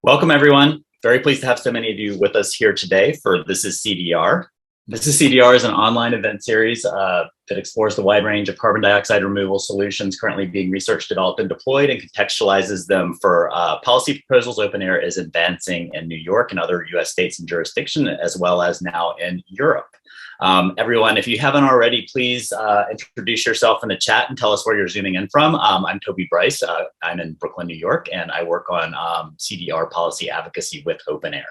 Welcome, everyone. Very pleased to have so many of you with us here today for This Is CDR. This Is CDR is an online event series that explores the wide range of carbon dioxide removal solutions currently being researched, developed, and deployed, and contextualizes them for policy proposals Open Air is advancing in New York and other US states and jurisdictions, as well as now in Europe. Everyone, if you haven't already, please introduce yourself in the chat and tell us where you're zooming in from. I'm Toby Bryce. I'm in Brooklyn, New York, and I work on CDR policy advocacy with Open Air.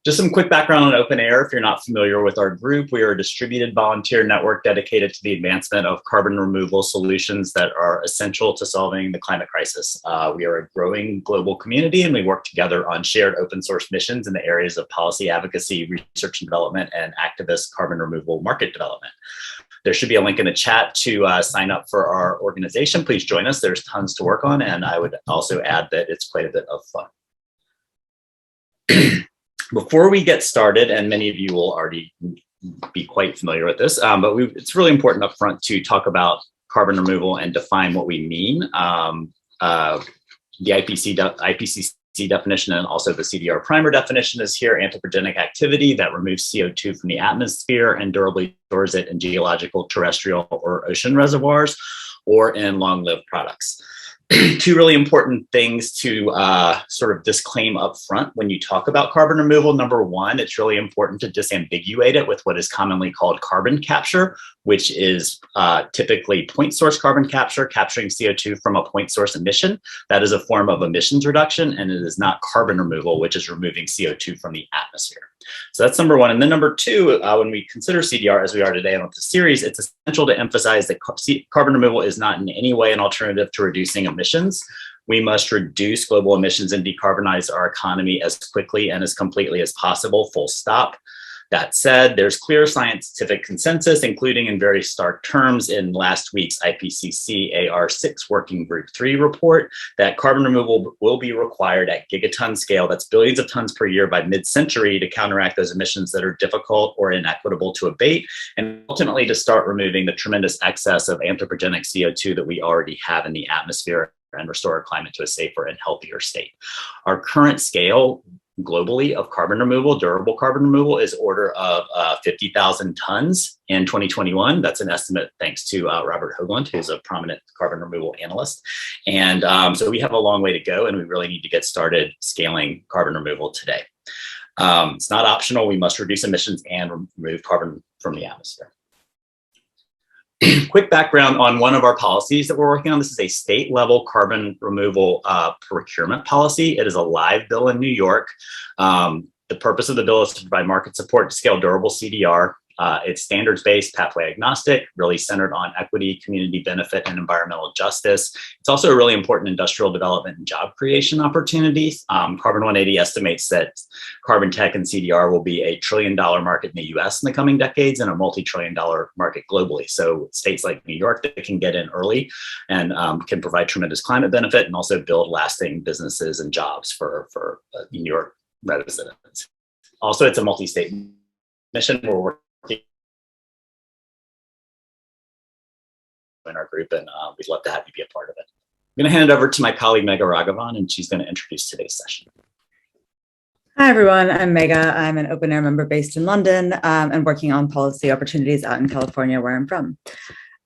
Just some quick background on Open Air. If you're not familiar with our group, we are a distributed volunteer network dedicated to the advancement of carbon removal solutions that are essential to solving the climate crisis. We are a growing global community, and we work together on shared open source missions in the areas of policy advocacy, research and development, and activist carbon removal market development. There should be a link in the chat to sign up for our organization. Please join us. There's tons to work on, and I would also add that it's quite a bit of fun. Before we get started, and many of you will already be quite familiar with this, but it's really important up front to talk about carbon removal and define what we mean. The IPCC definition and also the CDR primer definition is here: anthropogenic activity that removes CO2 from the atmosphere and durably stores it in geological, terrestrial, or ocean reservoirs, or in long-lived products. Two really important things to sort of disclaim up front when you talk about carbon removal. Number one, it's really important to disambiguate it with what is commonly called carbon capture, which is typically point source carbon capture, capturing CO2 from a point source emission. That is a form of emissions reduction, and it is not carbon removal, which is removing CO2 from the atmosphere. So that's number one. And then number two, when we consider CDR as we are today on the series, it's essential to emphasize that carbon removal is not in any way an alternative to reducing emissions. We must reduce global emissions and decarbonize our economy as quickly and as completely as possible, full stop. That said, there's clear scientific consensus, including in very stark terms in last week's IPCC AR6 Working Group 3 report, that carbon removal will be required at gigaton scale, that's billions of tons per year by mid-century, to counteract those emissions that are difficult or inequitable to abate, and ultimately to start removing the tremendous excess of anthropogenic CO2 that we already have in the atmosphere and restore our climate to a safer and healthier state. Our current scale globally of carbon removal, durable carbon removal, is order of 50,000 tons in 2021. That's an estimate thanks to Robert Hoagland, who's a prominent carbon removal analyst. And so we have a long way to go, and we really need to get started scaling carbon removal today. It's not optional. We must reduce emissions and remove carbon from the atmosphere. Quick background on one of our policies that we're working on. This is a state-level carbon removal procurement policy. It is a live bill in New York. The purpose of the bill is to provide market support to scale durable CDR. It's standards-based, pathway agnostic, really centered on equity, community benefit, and environmental justice. It's also a really important industrial development and job creation opportunity. Carbon 180 estimates that carbon tech and CDR will be a $1 trillion market in the US in the coming decades and a multi-trillion-dollar market globally. So states like New York that can get in early and can provide tremendous climate benefit and also build lasting businesses and jobs for New York residents. Also, it's a multi-state mission. We're working in our group, and we'd love to have you be a part of it. I'm going to hand it over to my colleague, Megha Raghavan, and she's going to introduce today's session. Hi, everyone. I'm Megha. I'm an Open Air member based in London and working on policy opportunities out in California, where I'm from.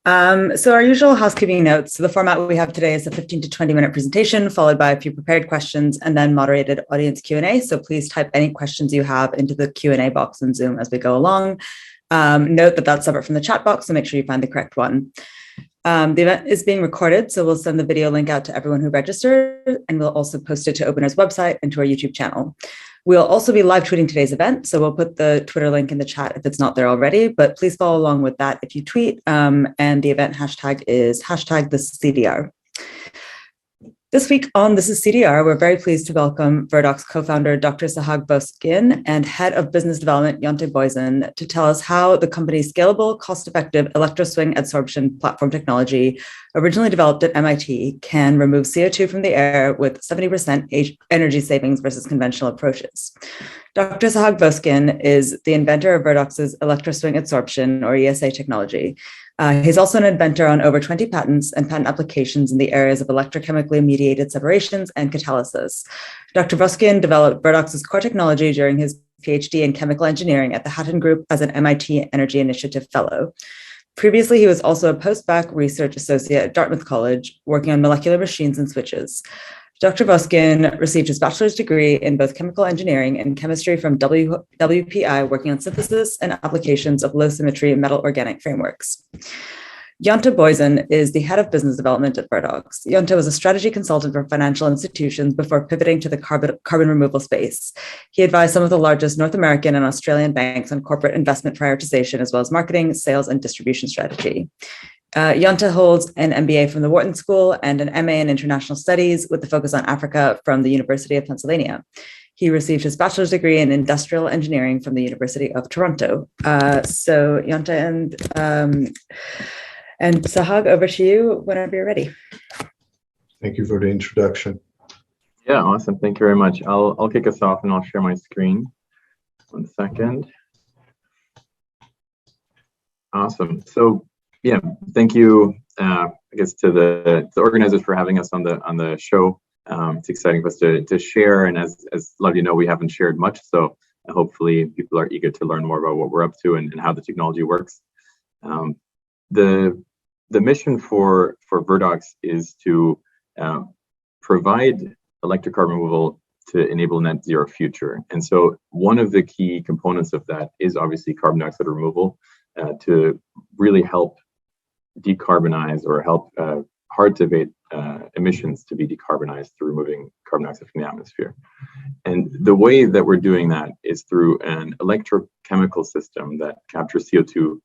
So our usual housekeeping notes. So the format we have today is a 15 to 20-minute presentation, followed by a few prepared questions, and then moderated audience Q&A. So please type any questions you have into the Q&A box in Zoom as we go along. Note that that's separate from the chat box, so make sure you find the correct one. The event is being recorded, so we'll send the video link out to everyone who registered, and we'll also post it to Open Air's website and to our YouTube channel. We'll also be live tweeting today's event, so we'll put the Twitter link in the chat if it's not there already, but please follow along with that if you tweet, and the event hashtag is #ThisIsCDR. This week on This Is CDR, we're very pleased to welcome Verdox Co-Founder Dr. Sahag Voskian and Head of Business Development Jonte Boysen to tell us how the company's scalable, cost-effective electro-swing adsorption platform technology, originally developed at MIT, can remove CO2 from the air with 70% energy savings versus conventional approaches. Dr. Sahag Voskian is the inventor of Verdox's Electro-swing Absorption, or ESA technology. He's also an inventor on over 20 patents and patent applications in the areas of electrochemically-mediated separations and catalysis. Dr. Voskian developed Verdox's core technology during his PhD in chemical engineering at the Hatton Group as an MIT Energy Initiative Fellow. Previously, he was also a post-bac research associate at Dartmouth College, working on molecular machines and switches. Dr. Voskian received his bachelor's degree in both chemical engineering and chemistry from WPI, working on synthesis and applications of low symmetry metal organic frameworks. Jonte Boysen is the head of business development at Verdox. Jonte was a strategy consultant for financial institutions before pivoting to the carbon removal space. He advised some of the largest North American and Australian banks on corporate investment prioritization, as well as marketing, sales, and distribution strategy. Jonte holds an MBA from the Wharton School and an MA in International Studies with the focus on Africa from the University of Pennsylvania. He received his bachelor's degree in industrial engineering from the University of Toronto. So Jonte and Sahag, over to you whenever you're ready. Thank you for the introduction. Yeah, awesome. Thank you very much. I'll kick us off and I'll share my screen. 1 second. Awesome. So yeah, thank you, I guess, to the organizers for having us on the show. It's exciting for us to share, and as a lot of you know, we haven't shared much, so hopefully people are eager to learn more about what we're up to and how the technology works. The mission for Verdox is to provide electrocarbon removal to enable net zero future, and so one of the key components of that is obviously carbon dioxide removal to really help decarbonize or help hard to abate emissions to be decarbonized through removing carbon dioxide from the atmosphere. And the way that we're doing that is through an electrochemical system that captures CO2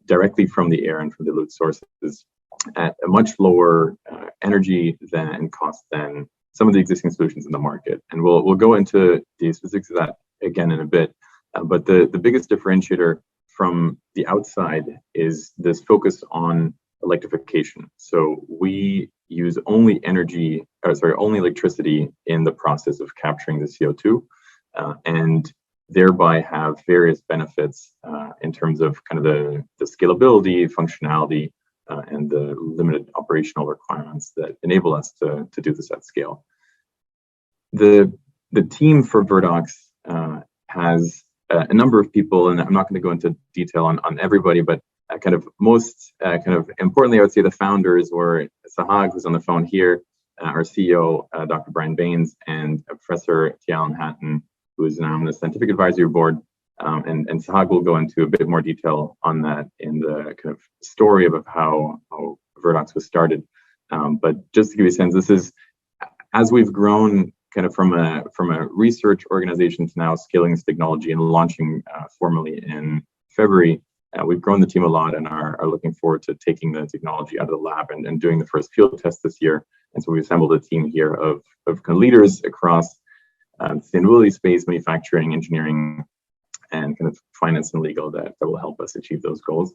directly from the air and from dilute sources at a much lower energy and cost than some of the existing solutions in the market. And we'll go into the specifics of that again in a bit. But the biggest differentiator from the outside is this focus on electrification. So we use only electricity in the process of capturing the CO2, and thereby have various benefits in terms of kind of the scalability, functionality, and the limited operational requirements that enable us to do this at scale. The team for Verdox has a number of people, and I'm not going to go into detail on everybody, but most importantly, I would say the founders were Sahag, who's on the phone here, our CEO, Dr. Brian Baines, and Professor Tialan Hatton, who is now on the Scientific Advisory Board. And Sahag will go into a bit more detail on that in the kind of story of how Verdox was started. But just to give you a sense, this is, as we've grown kind of from a research organization to now scaling this technology and launching formally in February, we've grown the team a lot and are looking forward to taking the technology out of the lab and doing the first field test this year. And so we've assembled a team here of kind of leaders across sustainability space, manufacturing, engineering, and kind of finance and legal that will help us achieve those goals.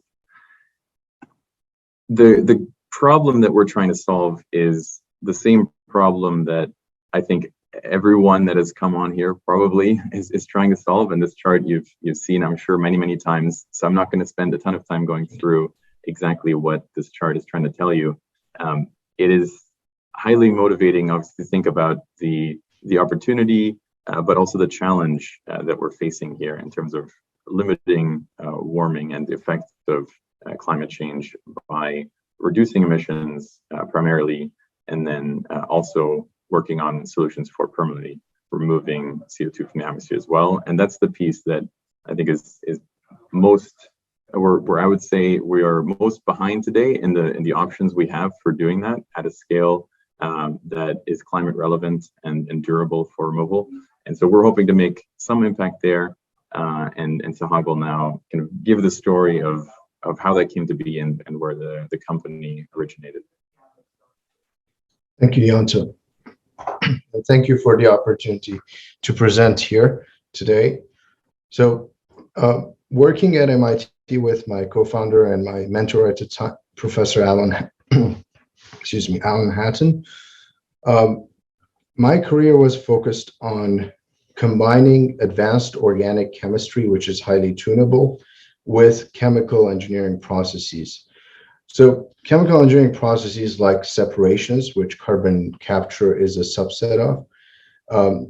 The problem that we're trying to solve is the same problem that I think everyone that has come on here probably is trying to solve. And this chart you've seen, I'm sure, many times. So I'm not going to spend a ton of time going through exactly what this chart is trying to tell you. It is highly motivating, obviously, to think about the opportunity, but also the challenge that we're facing here in terms of limiting warming and the effects of climate change by reducing emissions primarily, and then also working on solutions for permanently removing CO2 from the atmosphere as well. And that's the piece that I think is most, where I would say we are most behind today in the options we have for doing that at a scale that is climate relevant and durable for removal. And so we're hoping to make some impact there. And Sahag will now kind of give the story of how that came to be and where the company originated. Thank you, Jonte. And thank you for the opportunity to present here today. So, working at MIT with my co-founder and my mentor at the time, Professor Alan, Alan Hatton, my career was focused on combining advanced organic chemistry, which is highly tunable, with chemical engineering processes. So chemical engineering processes like separations, which carbon capture is a subset of,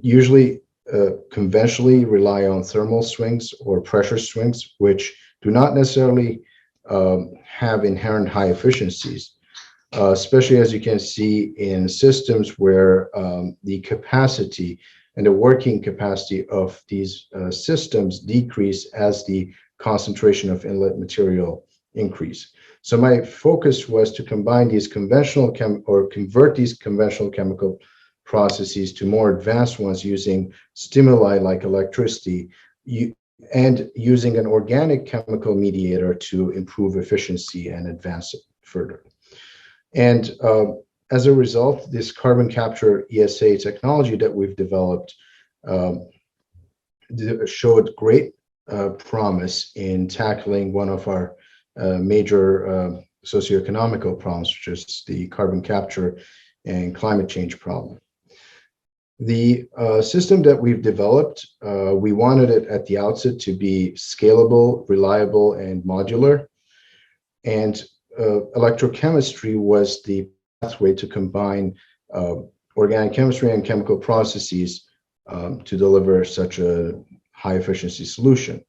usually conventionally rely on thermal swings or pressure swings, which do not necessarily have inherent high efficiencies, especially as you can see in systems where the capacity and the working capacity of these systems decrease as the concentration of inlet material increase. So my focus was to combine these conventional convert these conventional chemical processes to more advanced ones using stimuli like electricity and using an organic chemical mediator to improve efficiency and advance it further. And as a result, this carbon capture ESA technology that we've developed showed great promise in tackling one of our major socioeconomical problems, which is the carbon capture and climate change problem. The system that we've developed, we wanted it at the outset to be scalable, reliable, and modular. And electrochemistry was the pathway to combine organic chemistry and chemical processes to deliver such a high efficiency solution.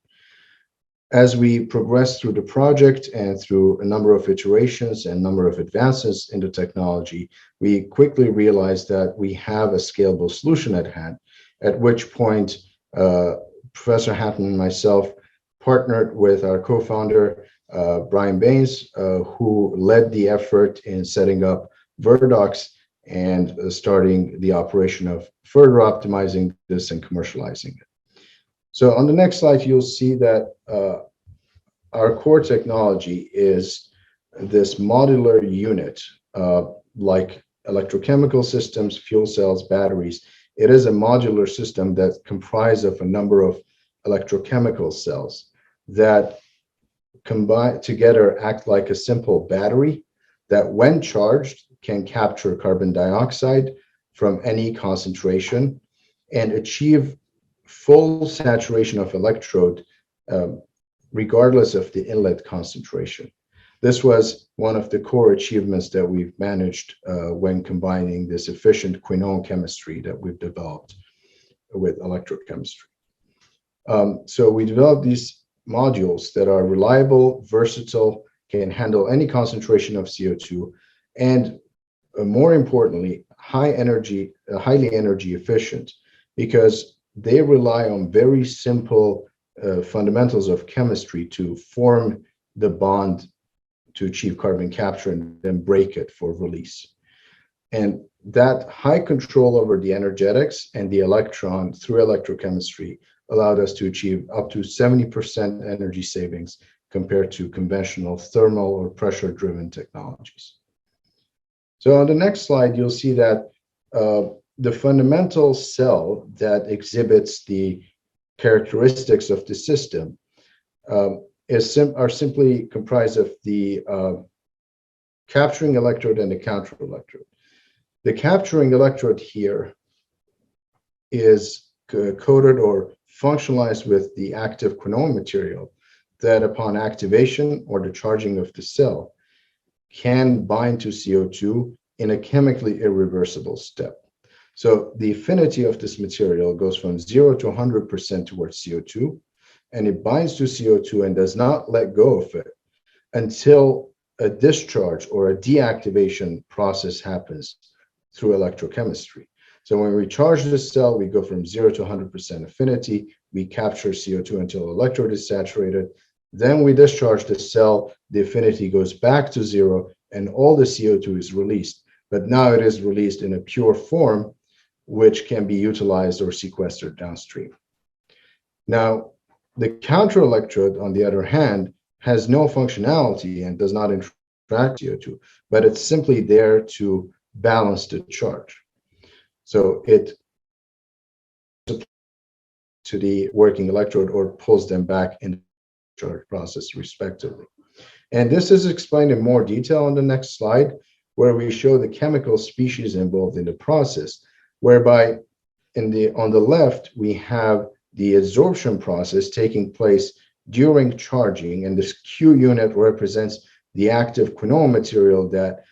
As we progressed through the project and through a number of iterations and number of advances in the technology, we quickly realized that we have a scalable solution at hand, at which point Professor Hatton and myself partnered with our co-founder, Brian Baines, who led the effort in setting up Verdox and starting the operation of further optimizing this and commercializing it. So on the next slide, you'll see that our core technology is this modular unit, like electrochemical systems, fuel cells, batteries. It is a modular system that comprises of a number of electrochemical cells that combine together, act like a simple battery that when charged can capture carbon dioxide from any concentration and achieve full saturation of electrode regardless of the inlet concentration. This was one of the core achievements that we've managed when combining this efficient quinone chemistry that we've developed with electrochemistry. So we developed these modules that are reliable, versatile, can handle any concentration of CO2, and more importantly, highly energy efficient, because they rely on very simple fundamentals of chemistry to form the bond to achieve carbon capture and then break it for release. And that high control over the energetics and the electron through electrochemistry allowed us to achieve up to 70% energy savings compared to conventional thermal or pressure-driven technologies. So on the next slide, you'll see that the fundamental cell that exhibits the characteristics of the system are simply comprised of the capturing electrode and the counter electrode. The capturing electrode here is coated or functionalized with the active quinone material that upon activation or the charging of the cell can bind to CO2 in a chemically irreversible step. So the affinity of this material goes from 0 to 100% towards CO2, and it binds to CO2 and does not let go of it until a discharge or a deactivation process happens through electrochemistry. So when we charge the cell, we go from 0 to 100% affinity, we capture CO2 until electrode is saturated, then we discharge the cell, the affinity goes back to 0, and all the CO2 is released. But now it is released in a pure form, which can be utilized or sequestered downstream. Now, the counter electrode, on the other hand, has no functionality and does not interact with CO2, but it's simply there to balance the charge. So it to the working electrode or pulls them back in the charge process respectively. And this is explained in more detail on the next slide, where we show the chemical species involved in the process, whereby on the left, we have the adsorption process taking place during charging, and this Q unit represents the active quinone material that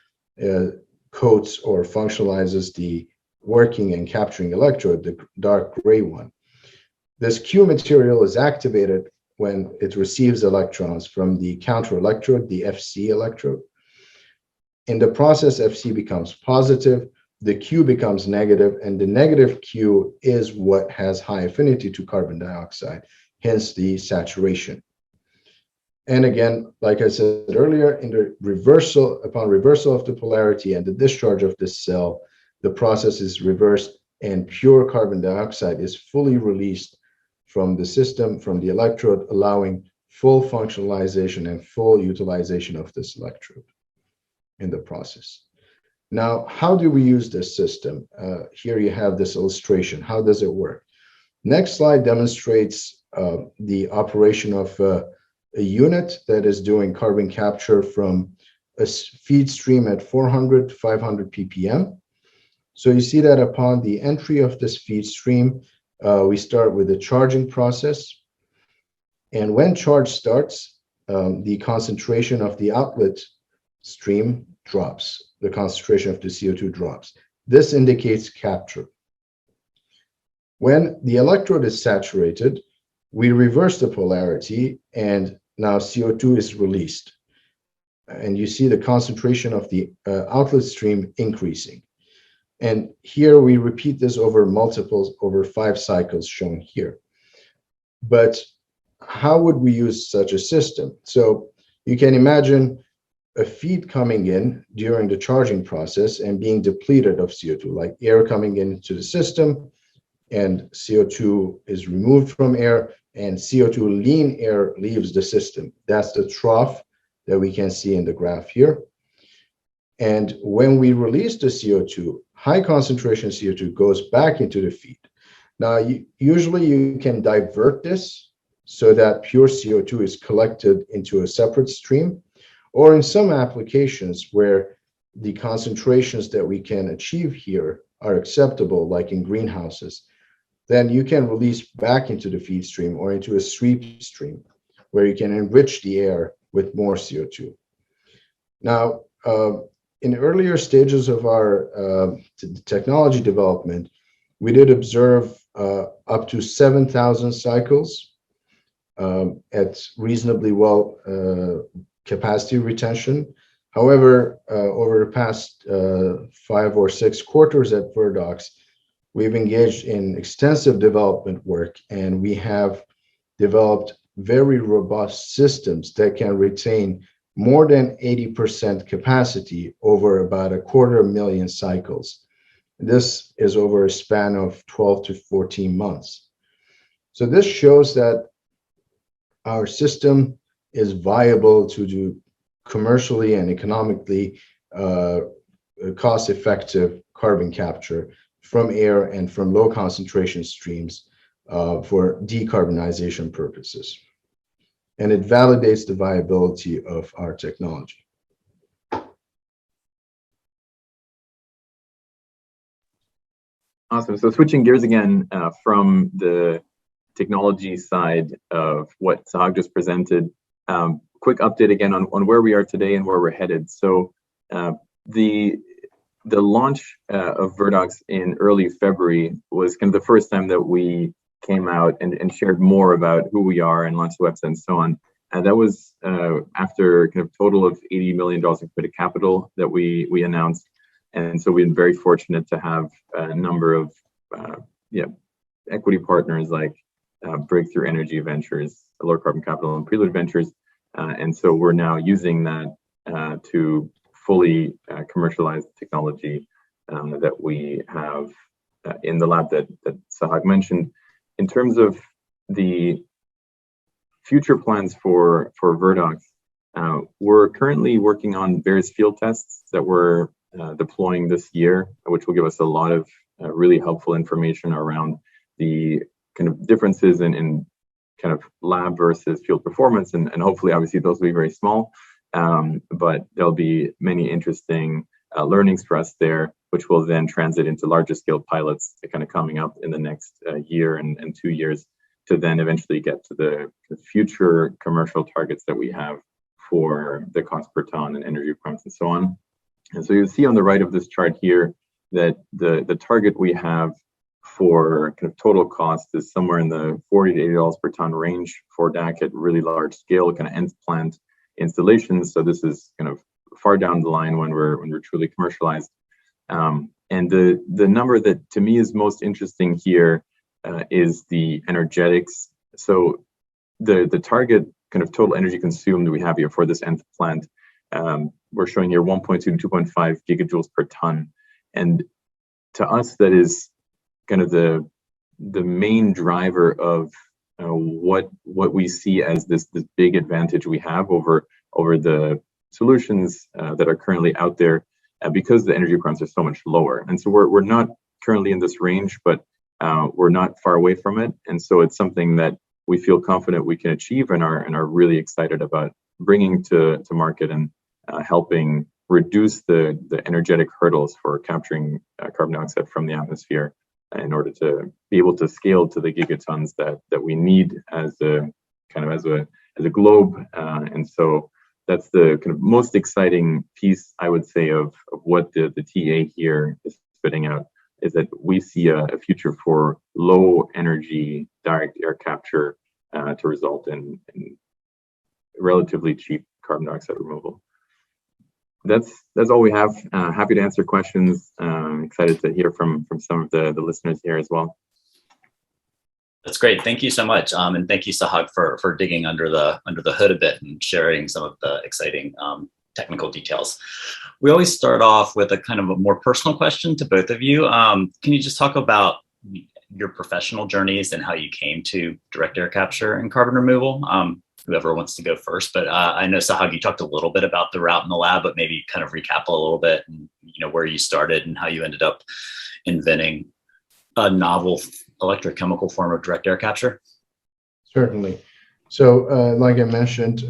coats or functionalizes the working and capturing electrode, the dark gray one. This Q material is activated when it receives electrons from the counter electrode, the FC electrode. In the process, FC becomes positive, the Q becomes negative, and the negative Q is what has high affinity to carbon dioxide, hence the saturation. And again, like I said earlier, in the upon reversal of the polarity and the discharge of this cell, the process is reversed and pure carbon dioxide is fully released from the system, from the electrode, allowing full functionalization and full utilization of this electrode in the process. Now, how do we use this system? Here you have this illustration. How does it work? Next slide demonstrates the operation of a unit that is doing carbon capture from a feed stream at 400 to 500 ppm. So you see that upon the entry of this feed stream, we start with the charging process. And when charge starts, the concentration of the outlet stream drops. The concentration of the CO2 drops. This indicates capture. When the electrode is saturated, we reverse the polarity, and now CO2 is released. And you see the concentration of the outlet stream increasing. And here we repeat this over 5 cycles shown here. But how would we use such a system? So you can imagine a feed coming in during the charging process and being depleted of CO2, like air coming into the system, and CO2 is removed from air, and CO2 lean air leaves the system. That's the trough that we can see in the graph here. And when we release the CO2, high concentration CO2 goes back into the feed. Now, usually you can divert this so that pure CO2 is collected into a separate stream, or in some applications where the concentrations that we can achieve here are acceptable, like in greenhouses, then you can release back into the feed stream or into a sweep stream where you can enrich the air with more CO2. Now, in earlier stages of our technology development, we did observe up to 7,000 cycles at reasonably well capacity retention. However, over the past 5 or 6 quarters at Verdox, we've engaged in extensive development work, and we have developed very robust systems that can retain more than 80% capacity over about 250,000 cycles. This is over a span of 12 to 14 months. So this shows that our system is viable to do commercially and economically cost-effective carbon capture from air and from low concentration streams for decarbonization purposes. And it validates the viability of our technology. Awesome. So switching gears again from the technology side of what Sahag just presented, quick update again on where we are today and where we're headed. So the launch of Verdox in early February was kind of the first time that we came out and shared more about who we are and launched the website and so on. And that was after kind of total of $80 million in committed capital that we announced. And so we've been very fortunate to have a number of equity partners like Breakthrough Energy Ventures, Lower Carbon Capital, and Prelude Ventures. And so we're now using that to fully commercialize the technology that we have in the lab that Sahag mentioned. In terms of the future plans for Verdox, we're currently working on various field tests that we're deploying this year, which will give us a lot of really helpful information around the kind of differences in kind of lab versus field performance, and hopefully, obviously, those will be very small, but there'll be many interesting learnings for us there, which will then transit into larger scale pilots kind of coming up in the next year and 2 years, to then eventually get to the future commercial targets that we have for the cost per ton and energy requirements and so on. And so you see on the right of this chart here that the target we have for kind of total cost is somewhere in the $40 to $80 per ton range for DAC at really large scale, kind of end plant installations. So this is kind of far down the line when we're truly commercialized. And the number that to me is most interesting here is the energetics. So the target kind of total energy consumed we have here for this nth plant, we're showing here 1.2 to 2.5 gigajoules per ton. And to us, that is kind of the main driver of what we see as this big advantage we have over the solutions that are currently out there, because the energy requirements are so much lower. And so we're not currently in this range, but we're not far away from it. And so it's something that we feel confident we can achieve and are really excited about bringing to market and helping reduce the energetic hurdles for capturing carbon dioxide from the atmosphere in order to be able to scale to the gigatons that we need as a globe. And so that's the kind of most exciting piece, I would say, of what the TA here is spitting out, is that we see a future for low energy direct air capture to result in relatively cheap carbon dioxide removal. That's all we have. Happy to answer questions. Excited to hear from some of the listeners here as well. That's great. Thank you so much. And thank you, Sahag, for digging under the hood a bit and sharing some of the exciting technical details. We always start off with a kind of a more personal question to both of you. Can you just talk about your professional journeys and how you came to direct air capture and carbon removal? Whoever wants to go first, but I know, Sahag, you talked a little bit about the route in the lab, but maybe kind of recap a little bit and where you started and how you ended up inventing a novel electrochemical form of direct air capture. Certainly. So like I mentioned,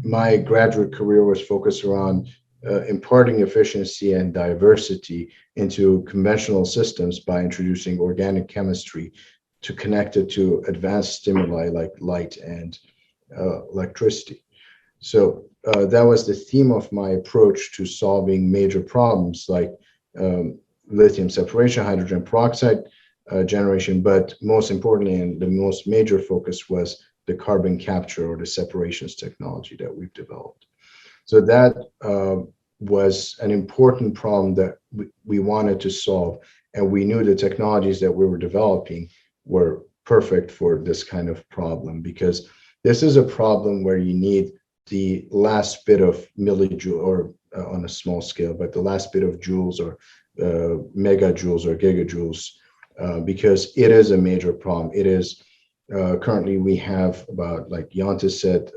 my graduate career was focused around imparting efficiency and diversity into conventional systems by introducing organic chemistry to connect it to advanced stimuli like light and electricity. So that was the theme of my approach to solving major problems like lithium separation, hydrogen peroxide generation, but most importantly, and the most major focus was the carbon capture or the separations technology that we've developed. So that was an important problem that we wanted to solve, and we knew the technologies that we were developing were perfect for this kind of problem, because this is a problem where you need the last bit of millijoule, or on a small scale, but the last bit of joules or megajoules or gigajoules, because it is a major problem. It is currently we have about, like Jonte said,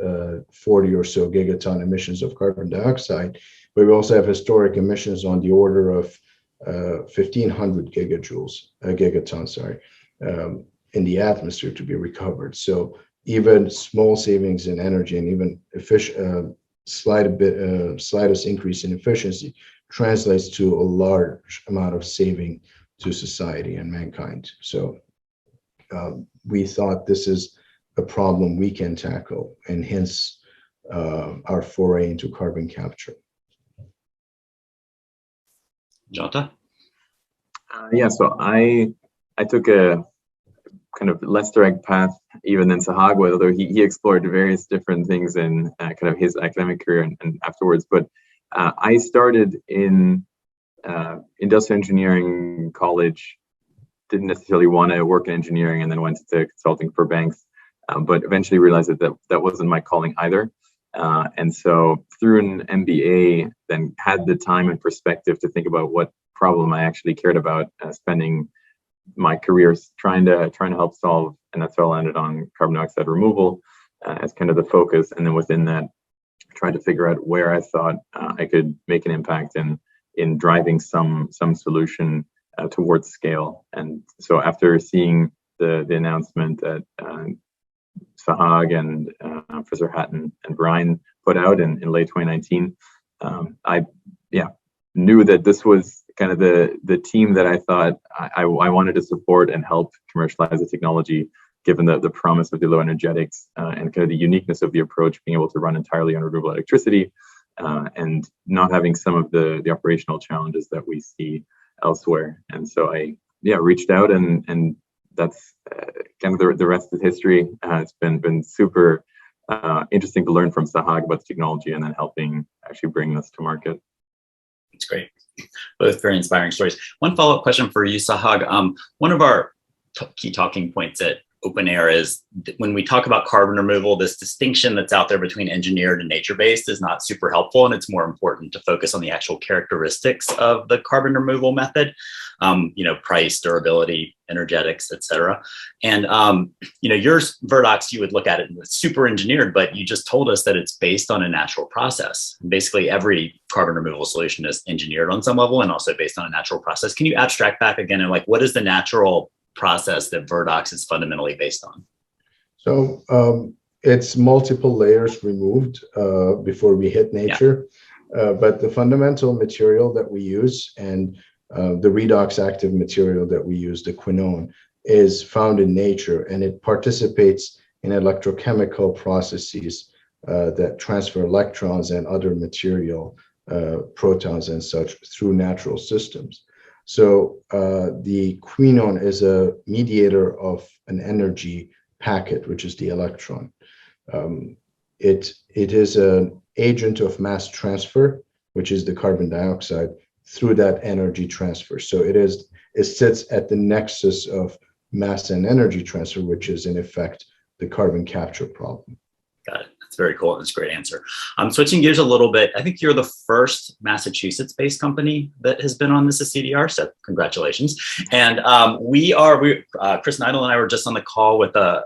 40 or so gigaton emissions of carbon dioxide, but we also have historic emissions on the order of 1,500 gigatons, in the atmosphere to be recovered. So even small savings in energy and even slightest increase in efficiency translates to a large amount of saving to society and mankind. So we thought this is a problem we can tackle, and hence our foray into carbon capture. Jonte? Yeah, so I took a kind of less direct path even than Sahag, although he explored various different things in kind of his academic career and afterwards. But I started in industrial engineering college, didn't necessarily want to work in engineering, and then went to consulting for banks, but eventually realized that wasn't my calling either. And so through an MBA, then had the time and perspective to think about what problem I actually cared about, spending my career trying to help solve, and that's how I landed on carbon dioxide removal as kind of the focus. And then within that, trying to figure out where I thought I could make an impact and in driving some solution towards scale. And so after seeing the announcement that Sahag and Professor Hatton and Brian put out in late 2019, I knew that this was kind of the team that I thought I wanted to support and help commercialize the technology, given the promise of the low energetics and kind of the uniqueness of the approach, being able to run entirely on renewable electricity and not having some of the operational challenges that we see elsewhere. And so I reached out, and that's kind of the rest is history. It's been super interesting to learn from Sahag about the technology and then helping actually bring this to market. It's great. Both very inspiring stories. One follow-up question for you, Sahag. One of our key talking points at Open Air is when we talk about carbon removal, this distinction that's out there between engineered and nature-based is not super helpful, and it's more important to focus on the actual characteristics of the carbon removal method, price, durability, energetics, et cetera. And, yours, Verdox, you would look at it and it's super engineered, but you just told us that it's based on a natural process. Basically, every carbon removal solution is engineered on some level and also based on a natural process. Can you abstract back again and what is the natural process that Verdox is fundamentally based on? So it's multiple layers removed before we hit nature, but the fundamental material that we use and the redox active material that we use, the quinone, is found in nature, and it participates in electrochemical processes that transfer electrons and other material, protons and such, through natural systems. So the quinone is a mediator of an energy packet, which is the electron. It is an agent of mass transfer, which is the carbon dioxide, through that energy transfer. So it sits at the nexus of mass and energy transfer, which is in effect the carbon capture problem. Got it. That's very cool. That's a great answer. Switching gears a little bit, I think you're the first Massachusetts-based company that has been on This Is CDR, so congratulations. And Chris Neidl and I were just on the call with a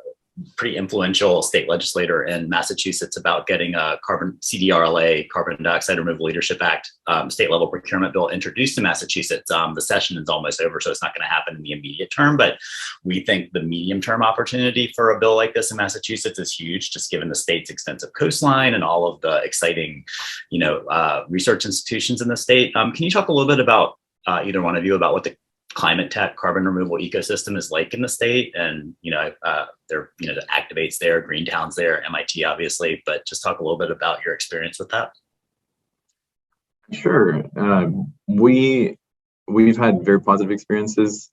pretty influential state legislator in Massachusetts about getting a CDRLA, Carbon Dioxide Removal Leadership Act, state level procurement bill introduced to Massachusetts. The session is almost over, so it's not going to happen in the immediate term, but we think the medium term opportunity for a bill like this in Massachusetts is huge, just given the state's extensive coastline and all of the exciting, research institutions in the state. Can you talk a little bit about either one of you about what the climate tech carbon removal ecosystem is like in the state, and there the Activate's there, Greentown's there, MIT obviously, but just talk a little bit about your experience with that. Sure. We've had very positive experiences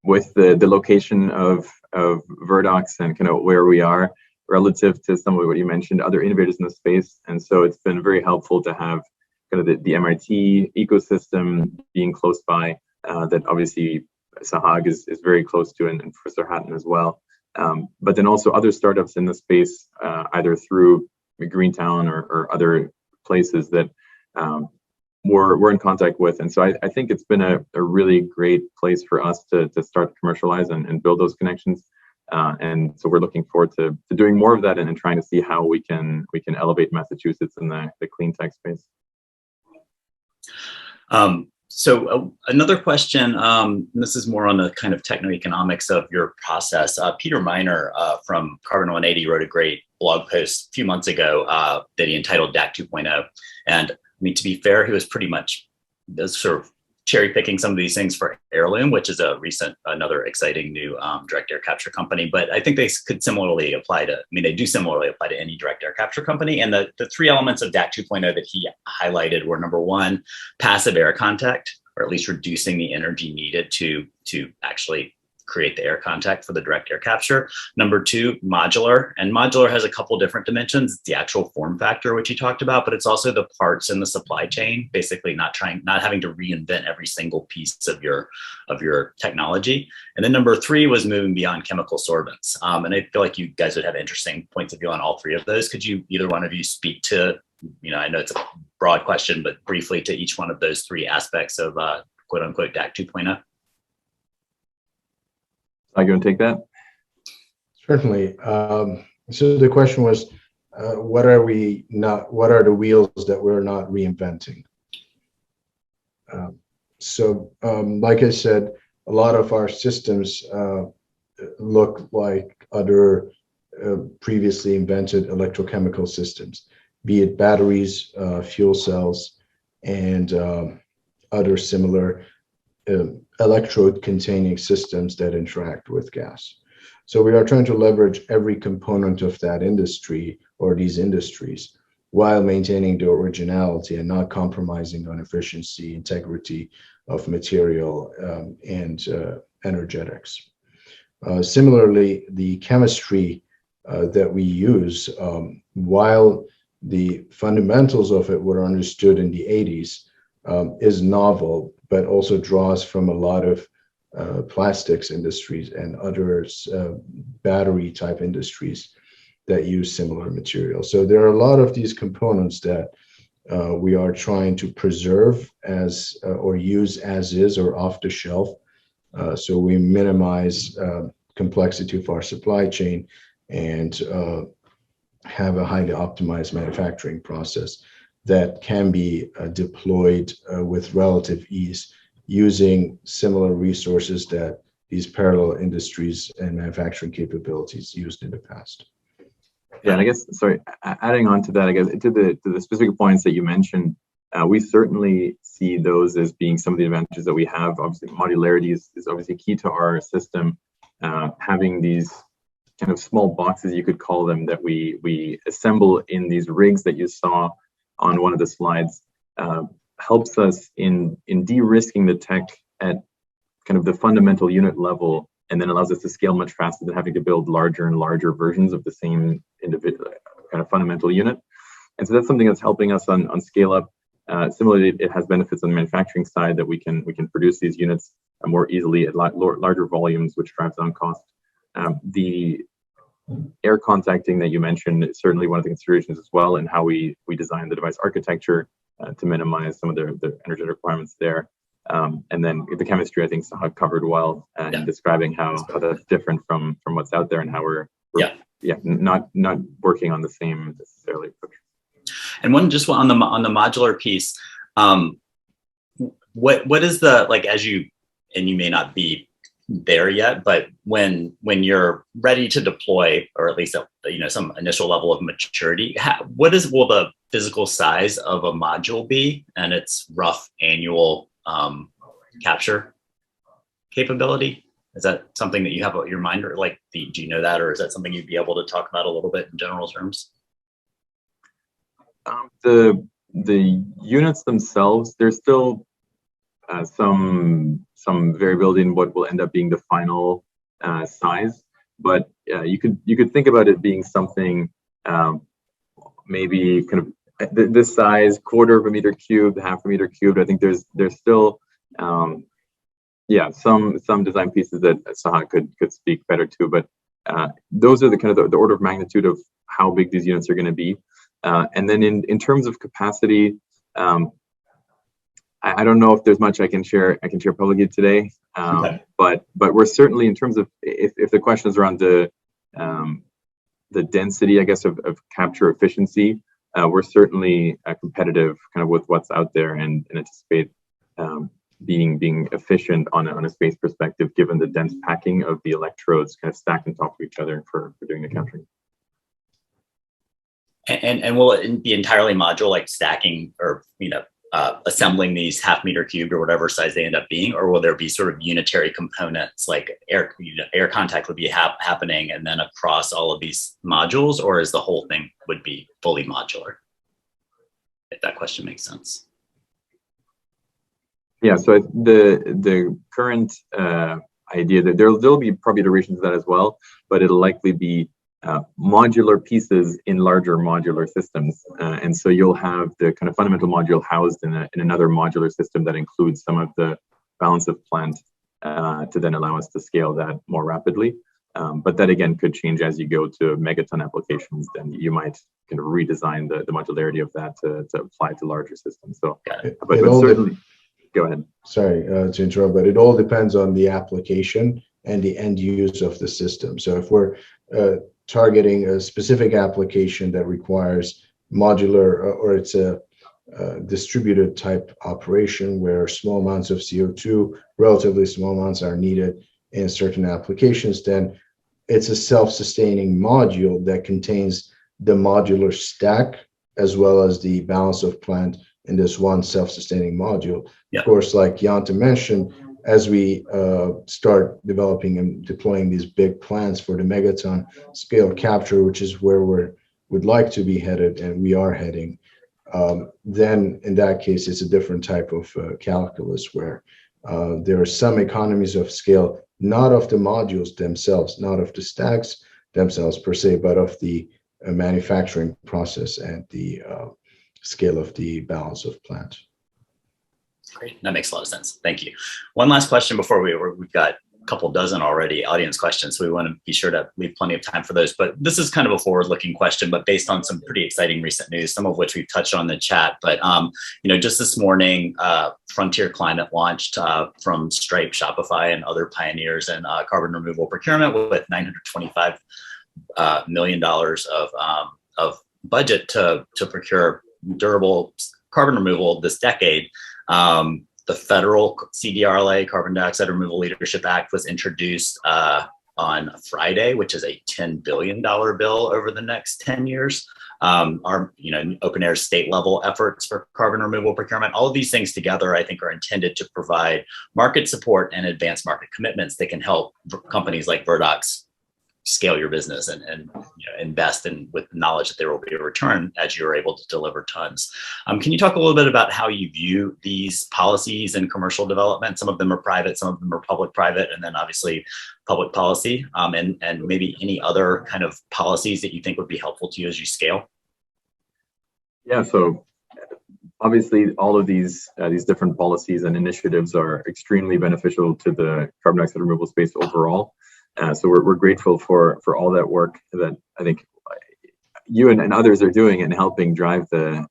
with the location of Verdox and kind of where we are relative to some of what you mentioned, other innovators in the space, and so it's been very helpful to have kind of the MIT ecosystem being close by. That obviously Sahag is very close to, and Professor Hatton as well. But then also other startups in the space, either through Greentown or other places that we're in contact with. And so I think it's been a really great place for us to start to commercialize and build those connections. And so we're looking forward to doing more of that and trying to see how we can elevate Massachusetts in the clean tech space. So another question, and this is more on the kind of techno-economics of your process. Peter Miner from Carbon 180 wrote a great blog post a few months ago that he entitled DAC 2.0. And I mean, to be fair, he was pretty much sort of cherry picking some of these things for Heirloom, which is another exciting new direct air capture company. But I think they could similarly apply to, they do similarly apply to any direct air capture company. And the three elements of DAC 2.0 that he highlighted were, number one, passive air contact, or at least reducing the energy needed to actually create the air contact for the direct air capture. Number two, modular. And modular has a couple different dimensions. It's the actual form factor, which you talked about, but it's also the parts in the supply chain, basically not having to reinvent every single piece of your technology. And then number three was moving beyond chemical sorbents. And I feel like you guys would have interesting points of view on all three of those. Could you, either one of you, speak to, I know it's a broad question, but briefly to each one of those three aspects of quote unquote DAC 2.0? Are you going to take that? Certainly. So the question was, what are the wheels that we're not reinventing? Like I said, a lot of our systems look like other previously invented electrochemical systems, be it batteries, fuel cells, and other similar electrode-containing systems that interact with gas. So we are trying to leverage every component of that industry or these industries while maintaining the originality and not compromising on efficiency, integrity of material, and energetics. Similarly, the chemistry that we use, while the fundamentals of it were understood in the 80s, is novel, but also draws from a lot of plastics industries and other battery type industries that use similar materials. So there are a lot of these components that we are trying to preserve as or use as is or off the shelf. So we minimize complexity of our supply chain and have a highly optimized manufacturing process that can be deployed with relative ease using similar resources that these parallel industries and manufacturing capabilities used in the past. Yeah, and I guess, sorry, adding on to that, I guess, to the specific points that you mentioned, we certainly see those as being some of the advantages that we have. Obviously, modularity is obviously key to our system. Having these kind of small boxes, you could call them, that we assemble in these rigs that you saw on one of the slides, helps us in de-risking the tech at kind of the fundamental unit level, and then allows us to scale much faster than having to build larger and larger versions of the same individual kind of fundamental unit. And so that's something that's helping us on scale up. Similarly, it has benefits on the manufacturing side that we can produce these units more easily at larger volumes, which drives down cost. The air contacting that you mentioned is certainly one of the considerations as well in how we design the device architecture to minimize some of the energy requirements there. And then the chemistry, I think Sahag covered well in describing how that's different from what's out there and how we're not working on the same necessarily approach. And one on the modular piece, what is the, like, as you, and you may not be there yet, but when you're ready to deploy, or at least some initial level of maturity, will the physical size of a module be and its rough annual capture capability? Is that something that you have on your mind, or like, do you know that, or is that something you'd be able to talk about a little bit in general terms? The units themselves, there's still some variability in what will end up being the final size, but you could think about it being something maybe kind of this size, 1/4 of a meter cubed, 1/2 a meter cubed. I think there's still some design pieces that Sahag could speak better to, but those are the kind of the order of magnitude of how big these units are going to be. And then in terms of capacity, I don't know if there's much I can share publicly today, but we're certainly, in terms of, if the question is around the density, I guess, of capture efficiency, we're certainly competitive kind of with what's out there, and anticipate being efficient on a space perspective, given the dense packing of the electrodes kind of stacked on top of each other for doing the capturing. And will it be entirely module, like stacking or assembling these 1/2 meter cubed or whatever size they end up being, or will there be sort of unitary components, like air contact would be happening and then across all of these modules, or is the whole thing would be fully modular? If that question makes sense. Yeah. So the current idea that there'll be probably iterations of that as well, but it'll likely be modular pieces in larger modular systems, and so you'll have the kind of fundamental module housed in another modular system that includes some of the balance of plant to then allow us to scale that more rapidly. But that again could change as you go to megaton applications. Then you might kind of redesign the modularity of that to apply to larger systems. So, but certainly, go ahead. Sorry to interrupt, but it all depends on the application and the end use of the system. So if we're targeting a specific application that requires modular, or it's a distributed type operation where small amounts of CO2, relatively small amounts, are needed in certain applications, then it's a self-sustaining module that contains the modular stack as well as the balance of plant in this one self-sustaining module. Yeah. Of course, like Jonte mentioned, as we start developing and deploying these big plants for the megaton scale capture, which is where would like to be headed, and we are heading, then in that case, it's a different type of calculus where there are some economies of scale, not of the modules themselves, not of the stacks themselves per se, but of the manufacturing process and the scale of the balance of plant. Great, that makes a lot of sense. Thank you. One last question before we've got a couple dozen already audience questions, so we want to be sure to leave plenty of time for those. But this is kind of a forward-looking question, but based on some pretty exciting recent news, some of which we've touched on in the chat. But just this morning, Frontier Climate launched from Stripe, Shopify, and other pioneers in carbon removal procurement with $925 million of budget to procure durable carbon removal this decade. The federal CDR, Carbon Dioxide Removal Leadership Act, was introduced on Friday, which is a $10 billion bill over the next 10 years. Our open air state level efforts for carbon removal procurement, all of these things together, I think, are intended to provide market support and advanced market commitments that can help companies like Verdox scale your business and invest in with knowledge that there will be a return as you're able to deliver tons. Can you talk a little bit about how you view these policies and commercial development? Some of them are private, some of them are public-private, and then obviously public policy, and maybe any other kind of policies that you think would be helpful to you as you scale? Yeah, so obviously all of these different policies and initiatives are extremely beneficial to the carbon dioxide removal space overall. So we're grateful for all that work that I think you and others are doing and helping drive the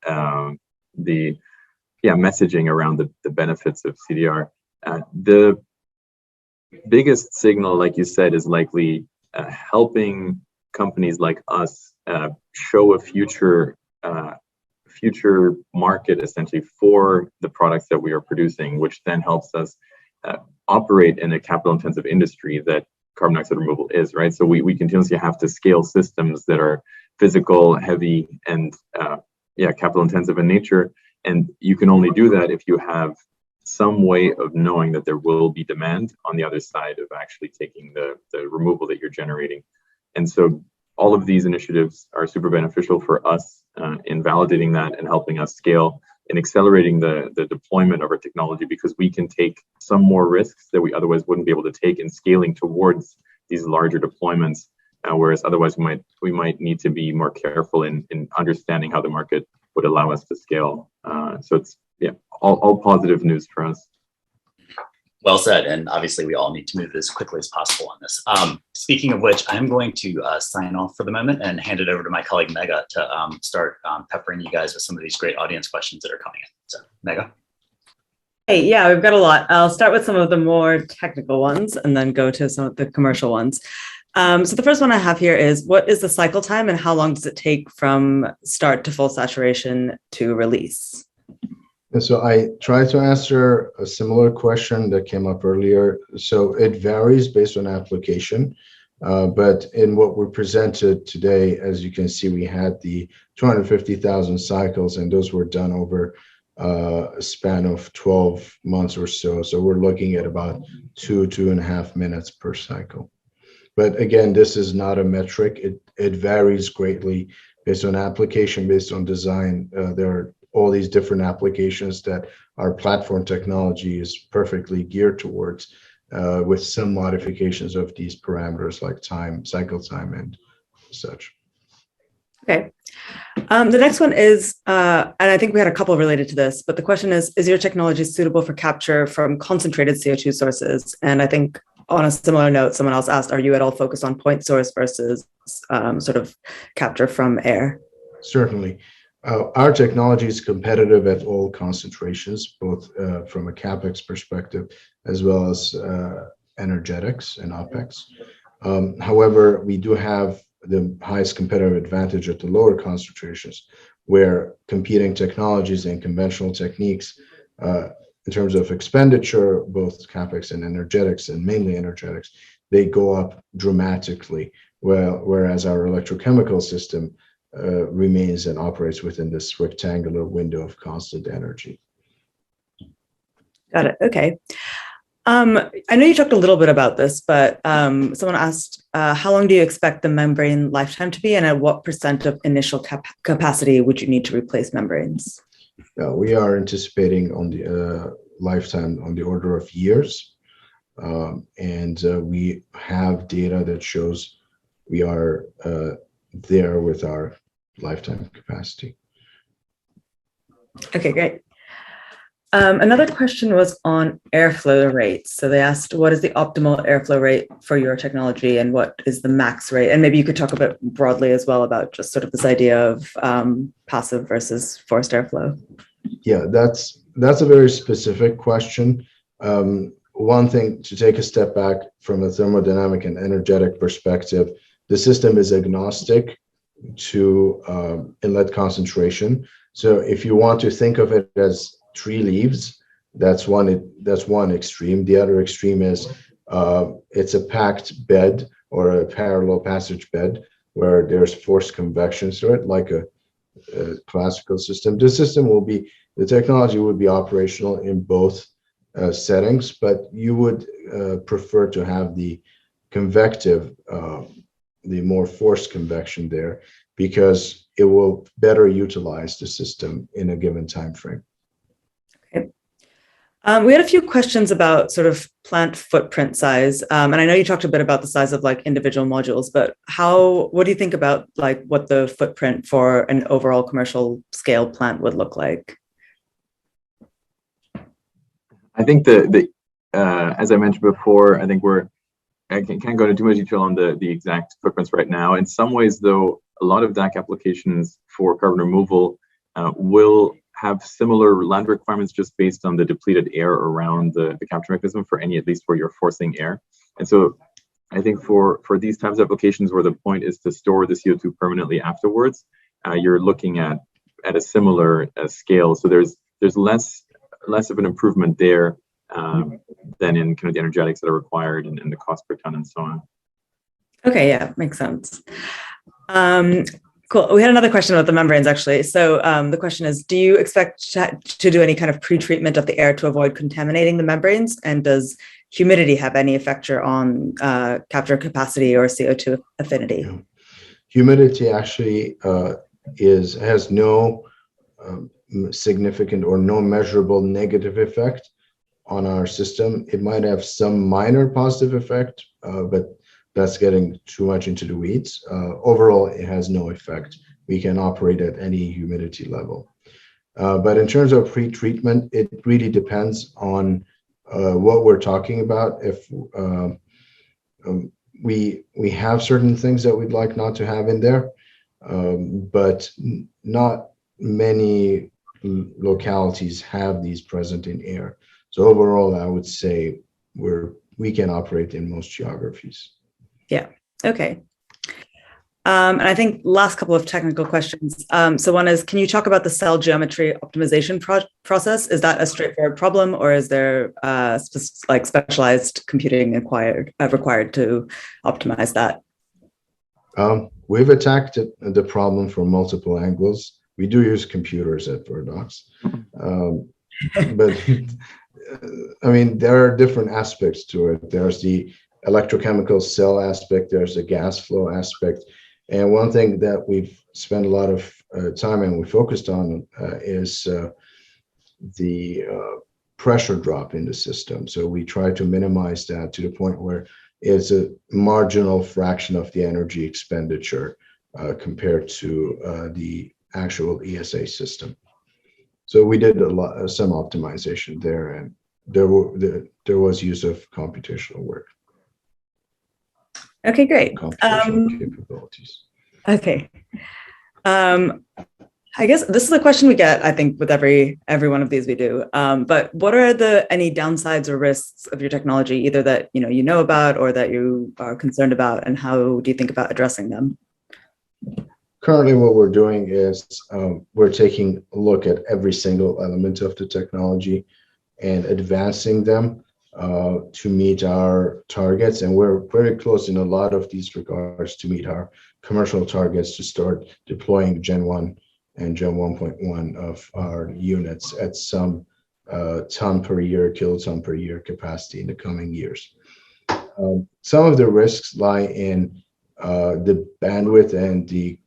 messaging around the benefits of CDR. The biggest signal, like you said, is likely helping companies like us show a future market essentially for the products that we are producing, which then helps us operate in a capital-intensive industry that carbon dioxide removal is, right? So we continuously have to scale systems that are physical, heavy, and capital intensive in nature. And you can only do that if you have some way of knowing that there will be demand on the other side of actually taking the removal that you're generating. And so all of these initiatives are super beneficial for us in validating that and helping us scale and accelerating the deployment of our technology, because we can take some more risks that we otherwise wouldn't be able to take in scaling towards these larger deployments, whereas otherwise we might need to be more careful in understanding how the market would allow us to scale. So it's all positive news for us. Well said, and obviously we all need to move as quickly as possible on this. Speaking of which, I'm going to sign off for the moment and hand it over to my colleague Mega to start peppering you guys with some of these great audience questions that are coming in. So, Mega. Hey, yeah, we've got a lot. I'll start with some of the more technical ones and then go to some of the commercial ones. So the first one I have here is, what is the cycle time and how long does it take from start to full saturation to release? And so I tried to answer a similar question that came up earlier. So it varies based on application, but in what we presented today, as you can see, we had the 250,000 cycles, and those were done over a span of 12 months or so. So we're looking at about 2.5 minutes per cycle. But again, this is not a metric. It varies greatly based on application, based on design. There are all these different applications that our platform technology is perfectly geared towards, with some modifications of these parameters like time, cycle time, and such. Okay. The next one is, and I think we had a couple related to this, but the question is your technology suitable for capture from concentrated CO2 sources? And I think on a similar note, someone else asked, are you at all focused on point source versus sort of capture from air? Certainly. Our technology is competitive at all concentrations, both from a CapEx perspective as well as energetics and OpEx. However, we do have the highest competitive advantage at the lower concentrations, where competing technologies and conventional techniques, in terms of expenditure, both capex and energetics, and mainly energetics, they go up dramatically. Whereas our electrochemical system remains and operates within this rectangular window of constant energy. Got it. Okay. I know you talked a little bit about this, but someone asked, how long do you expect the membrane lifetime to be, and at what % of initial capacity would you need to replace membranes? We are anticipating on the lifetime on the order of years, and we have data that shows we are there with our lifetime capacity. Okay, great. Another question was on airflow rates. So they asked, what is the optimal airflow rate for your technology, and what is the max rate? And maybe you could talk a bit broadly as well about just sort of this idea of passive versus forced airflow. Yeah, that's a very specific question. One thing, to take a step back from a thermodynamic and energetic perspective, the system is agnostic to inlet concentration. So if you want to think of it as tree leaves, that's one extreme. The other extreme is it's a packed bed or a parallel passage bed where there's forced convection through it, like a classical system. The technology would be operational in both settings, but you would prefer to have the convective, the more forced convection there, because it will better utilize the system in a given time frame. Okay. We had a few questions about sort of plant footprint size. And I know you talked a bit about the size of like individual modules, but what do you think about like what the footprint for an overall commercial scale plant would look like? I think as I mentioned before, I think I can't go into too much detail on the exact footprints right now. In some ways, though, a lot of DAC applications for carbon removal will have similar land requirements just based on the depleted air around the capture mechanism for at least where you're forcing air. And so I think for these types of applications where the point is to store the CO2 permanently afterwards, you're looking at a similar scale. So there's less of an improvement there than in kind of the energetics that are required and the cost per ton and so on. Okay, yeah, makes sense. Cool. We had another question about the membranes, actually. So the question is, do you expect to do any kind of pre-treatment of the air to avoid contaminating the membranes? And does humidity have any effect on capture capacity or CO2 affinity? Yeah. Humidity actually has no significant or no measurable negative effect on our system. It might have some minor positive effect, but that's getting too much into the weeds. Overall, it has no effect. We can operate at any humidity level. But in terms of pre-treatment, it really depends on what we're talking about. If we have certain things that we'd like not to have in there, but not many localities have these present in air. So overall, I would say we can operate in most geographies. Yeah. Okay. And I think last couple of technical questions. So one is, can you talk about the cell geometry optimization process? Is that a straightforward problem, or is there specialized computing required to optimize that? We've attacked the problem from multiple angles. We do use computers at Verdox, but I mean, there are different aspects to it. There's the electrochemical cell aspect, there's the gas flow aspect. And one thing that we've spent a lot of time and we focused on is the pressure drop in the system. So we try to minimize that to the point where it's a marginal fraction of the energy expenditure compared to the actual ESA system. So we did some optimization there, and there was use of computational work. Okay, great. Computational capabilities. Okay. I guess this is a question we get, I think, with every one of these we do. But what are any downsides or risks of your technology, either that you know about or that you are concerned about, and how do you think about addressing them? currently what we're doing is we're taking a look at every single element of the technology and advancing them to meet our targets. And we're very close in a lot of these regards to meet our commercial targets to start deploying Gen 1 and Gen 1.1 of our units at some ton per year, kiloton per year capacity in the coming years. Some of the risks lie in the bandwidth and the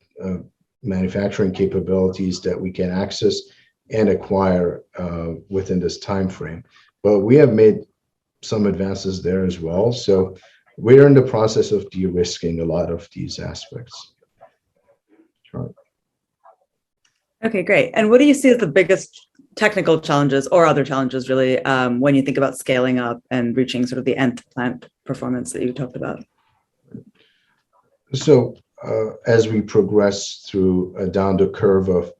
manufacturing capabilities that we can access and acquire within this time frame. But we have made some advances there as well. So we're in the process of de-risking a lot of these aspects. Sure. Okay, great. And what do you see as the biggest technical challenges or other challenges really when you think about scaling up and reaching sort of the nth plant performance that you talked about? So as we progress through down the curve of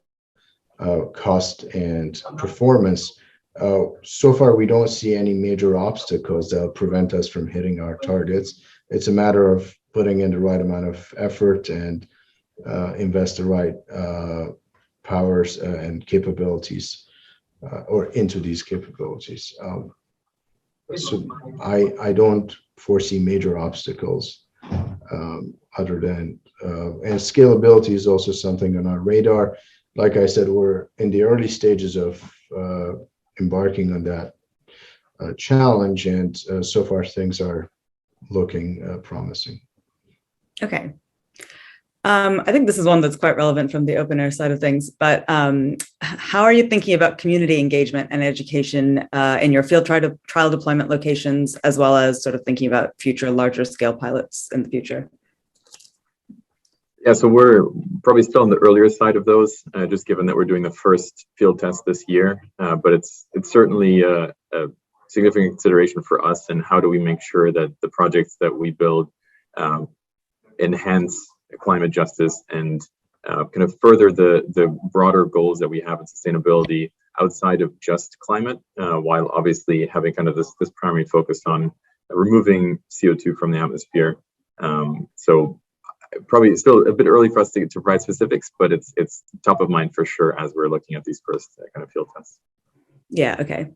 cost and performance, so far we don't see any major obstacles that will prevent us from hitting our targets. It's a matter of putting in the right amount of effort and invest the right powers and capabilities or into these capabilities. So I don't foresee major obstacles other than, and scalability is also something on our radar. Like I said, we're in the early stages of embarking on that challenge, and so far things are looking promising. Okay. I think this is one that's quite relevant from the open air side of things, but how are you thinking about community engagement and education in your field trial deployment locations, as well as sort of thinking about future larger scale pilots in the future? Yeah, so we're probably still on the earlier side of those, just given that we're doing the first field test this year, but it's certainly a significant consideration for us, and how do we make sure that the projects that we build enhance climate justice and kind of further the broader goals that we have in sustainability outside of just climate, while obviously having kind of this primary focus on removing CO2 from the atmosphere. So probably still a bit early for us to provide specifics, but it's top of mind for sure as we're looking at these first kind of field tests. Yeah, okay.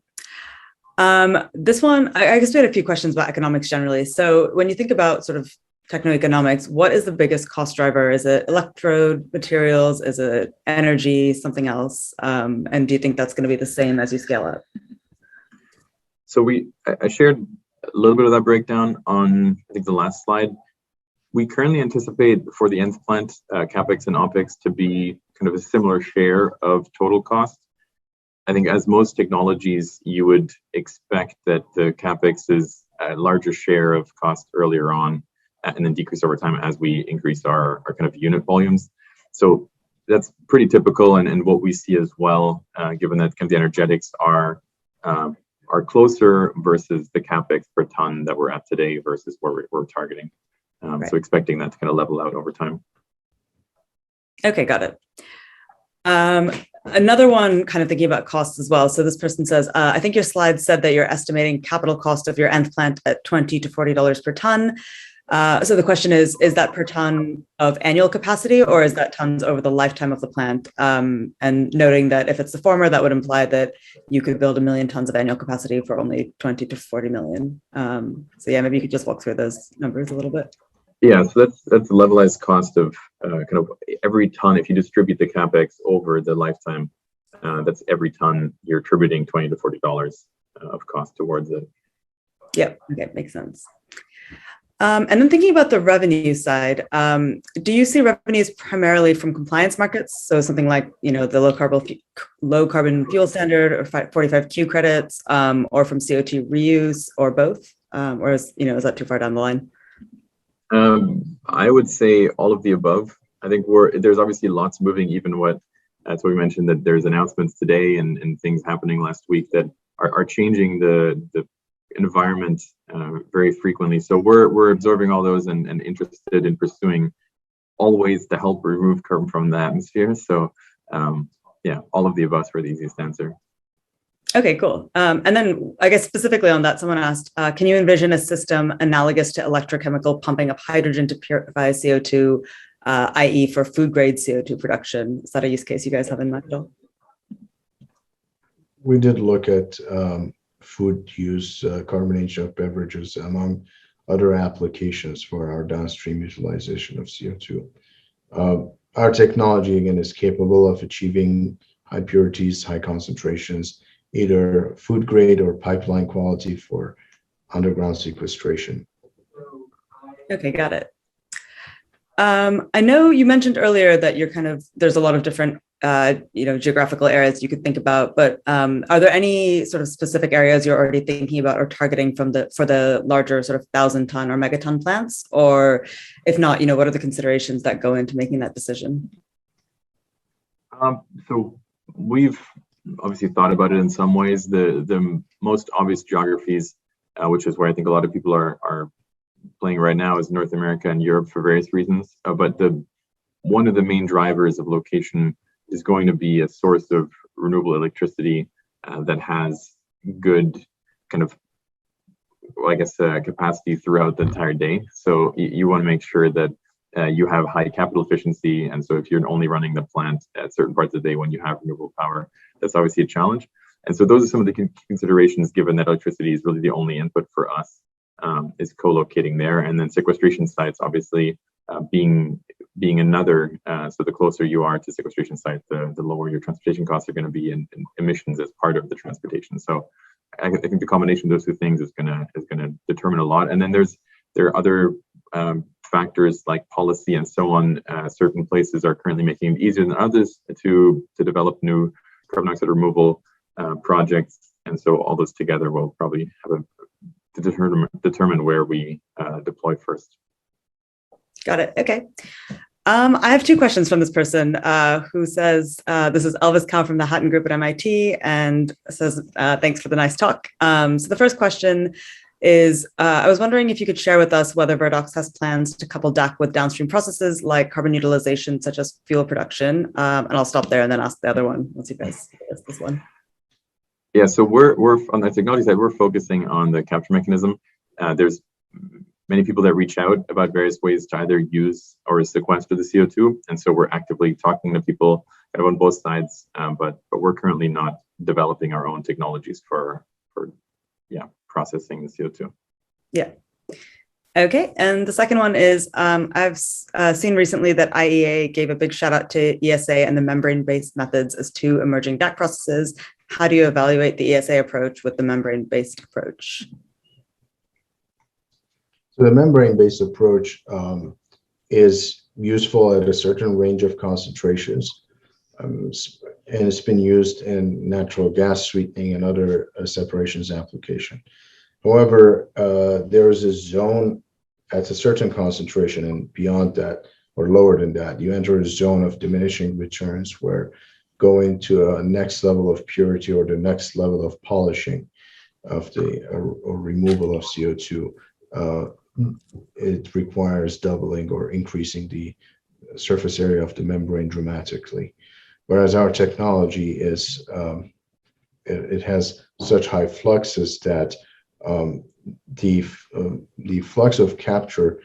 This one, I guess we had a few questions about economics generally. So when you think about sort of techno-economics, what is the biggest cost driver? Is it electrode materials? Is it energy, something else? And do you think that's going to be the same as you scale up? So I shared a little bit of that breakdown on, I think, the last slide. We currently anticipate for the nth plant, CapEx and OpEx to be kind of a similar share of total cost. I think as most technologies, you would expect that the CapEx is a larger share of cost earlier on, and then decrease over time as we increase our kind of unit volumes. So that's pretty typical, and what we see as well, given that kind of the energetics are closer versus the CapEx per ton that we're at today versus where we're targeting. Right. So expecting that to kind of level out over time. Okay, got it. Another one kind of thinking about costs as well. So this person says, I think your slide said that you're estimating capital cost of your nth plant at $20 to $40 per ton. So the question is that per ton of annual capacity, or is that tons over the lifetime of the plant? And noting that if it's the former, that would imply that you could build 1 million tons of annual capacity for only 20 to 40 million. So yeah, maybe you could just walk through those numbers a little bit. Yeah, so that's the levelized cost of kind of every ton. If you distribute the CapEx over the lifetime, that's every ton you're attributing $20 to $40 of cost towards it. Yeah, okay, makes sense. And then thinking about the revenue side, do you see revenues primarily from compliance markets? So something like, the low carbon fuel standard or 45Q credits, or from CO2 reuse, or both? Or is that too far down the line? I would say all of the above. I think there's obviously lots moving, even that's what we mentioned, that there's announcements today and things happening last week that are changing the environment very frequently. So we're absorbing all those and interested in pursuing all ways to help remove carbon from the atmosphere. So yeah, all of the above for the easiest answer. Okay, cool. And then I guess specifically on that, someone asked, can you envision a system analogous to electrochemical pumping up hydrogen to purify CO2 i.e. for food grade CO2 production? Is that a use case you guys have in mind at all? We did look at food use, carbonation of beverages, among other applications for our downstream utilization of CO2. Our technology, again, is capable of achieving high purities, high concentrations, either food grade or pipeline quality for underground sequestration. Okay, got it. I know you mentioned earlier that there's a lot of different geographical areas you could think about, but are there any sort of specific areas you're already thinking about or targeting for the larger sort of 1,000-ton or megaton plants? Or if not, what are the considerations that go into making that decision? So we've obviously thought about it in some ways. The most obvious geographies, which is where I think a lot of people are playing right now, is North America and Europe for various reasons. But one of the main drivers of location is going to be a source of renewable electricity that has good kind of, capacity throughout the entire day. So you want to make sure that you have high capital efficiency. And so if you're only running the plant at certain parts of the day when you have renewable power, that's obviously a challenge. And so those are some of the considerations, given that electricity is really the only input for us, is co-locating there. And then sequestration sites, obviously, being another, so the closer you are to sequestration sites, the lower your transportation costs are going to be in emissions as part of the transportation. So I think the combination of those two things is going to determine a lot. And then there are other factors like policy and so on. Certain places are currently making it easier than others to develop new carbon dioxide removal projects, and so all those together will probably have to determine where we deploy first. Got it. Okay. I have two questions from this person who says, this is Elvis Cow from the Hatton Group at MIT, and says, thanks for the nice talk. So the first question is, I was wondering if you could share with us whether Verdox has plans to couple DAC with downstream processes like carbon utilization, such as fuel production. And I'll stop there and then ask the other one once you guys ask this one. Yeah, so we're on the technology side, we're focusing on the capture mechanism. There's many people that reach out about various ways to either use or sequester the CO2. And so we're actively talking to people kind of on both sides, but we're currently not developing our own technologies for processing the CO2. Yeah. Okay. And the second one is, I've seen recently that IEA gave a big shout out to ESA and the membrane-based methods as two emerging DAC processes. How do you evaluate the ESA approach with the membrane-based approach? So the membrane-based approach is useful at a certain range of concentrations, and it's been used in natural gas sweetening and other separations application. However, there is a zone at a certain concentration, and beyond that, or lower than that, you enter a zone of diminishing returns where going to a next level of purity or the next level of polishing of the or removal of CO2, it requires doubling or increasing the surface area of the membrane dramatically. Whereas our technology is, it has such high fluxes that the flux of capture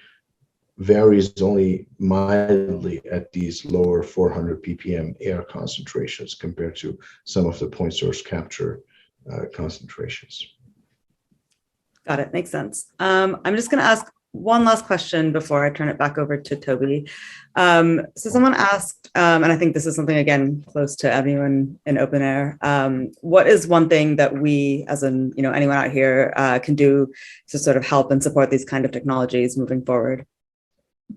varies only mildly at these lower 400 ppm air concentrations compared to some of the point source capture concentrations. Got it. Makes sense. I'm just going to ask one last question before I turn it back over to Toby. So someone asked, and I think this is something, again, close to everyone in open air. What is one thing that we, as in, anyone out here can do to sort of help and support these kind of technologies moving forward? I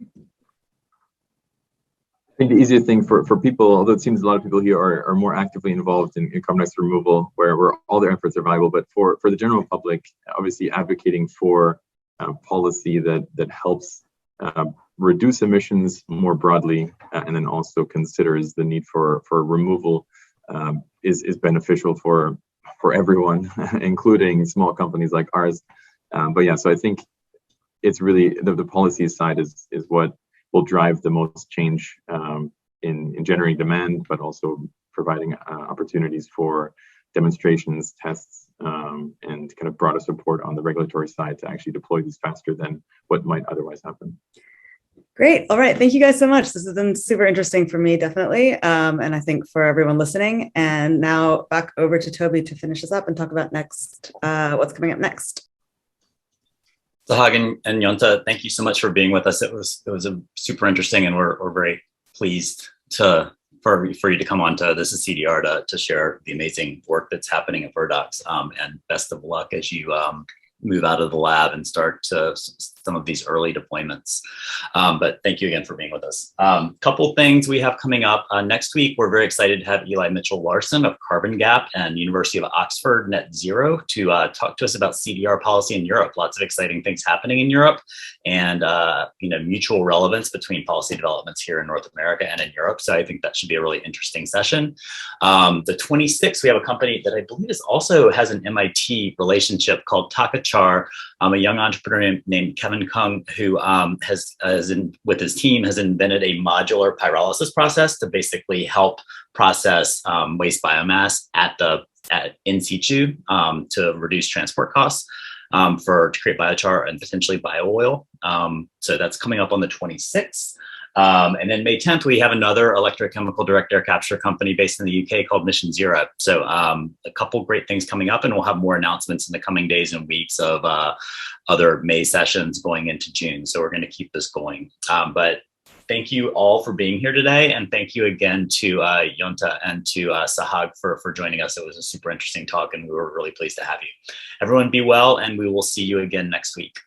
think the easiest thing for people, although it seems a lot of people here are more actively involved in carbon dioxide removal, where all their efforts are valuable, but for the general public, obviously advocating for policy that helps reduce emissions more broadly, and then also considers the need for removal is beneficial for everyone, including small companies like ours. But yeah, so I think it's really the policy side is what will drive the most change in generating demand, but also providing opportunities for demonstrations, tests, and kind of broader support on the regulatory side to actually deploy these faster than what might otherwise happen. Great. All right. Thank you guys so much. This has been super interesting for me, definitely. And I think for everyone listening. And now back over to Toby to finish us up and talk about next, what's coming up next. Sahag and Jonte, thank you so much for being with us. It was a super interesting, and we're very pleased for you to come on to This Is CDR to share the amazing work that's happening at Verdox. And best of luck as you move out of the lab and start some of these early deployments. But thank you again for being with us. Couple things we have coming up. Next week, we're very excited to have Eli Mitchell-Larson of Carbon Gap and University of Oxford Net Zero to talk to us about CDR policy in Europe. Lots of exciting things happening in Europe, and mutual relevance between policy developments here in North America and in Europe. So I think that should be a really interesting session. The 26th, we have a company that I believe also has an MIT relationship called Takachar, a young entrepreneur named Kevin Kung, who with his team has invented a modular pyrolysis process to basically help process waste biomass in situ to reduce transport costs to create biochar and potentially bio-oil. So that's coming up on the 26th. And then May 10th, we have another electrochemical direct air capture company based in the UK called Mission Zero. So a couple great things coming up, and we'll have more announcements in the coming days and weeks of other May sessions going into June. So we're going to keep this going. But thank you all for being here today. And thank you again to Jonte and to Sahag for joining us. It was a super interesting talk, and we were really pleased to have you. Everyone be well, and we will see you again next week.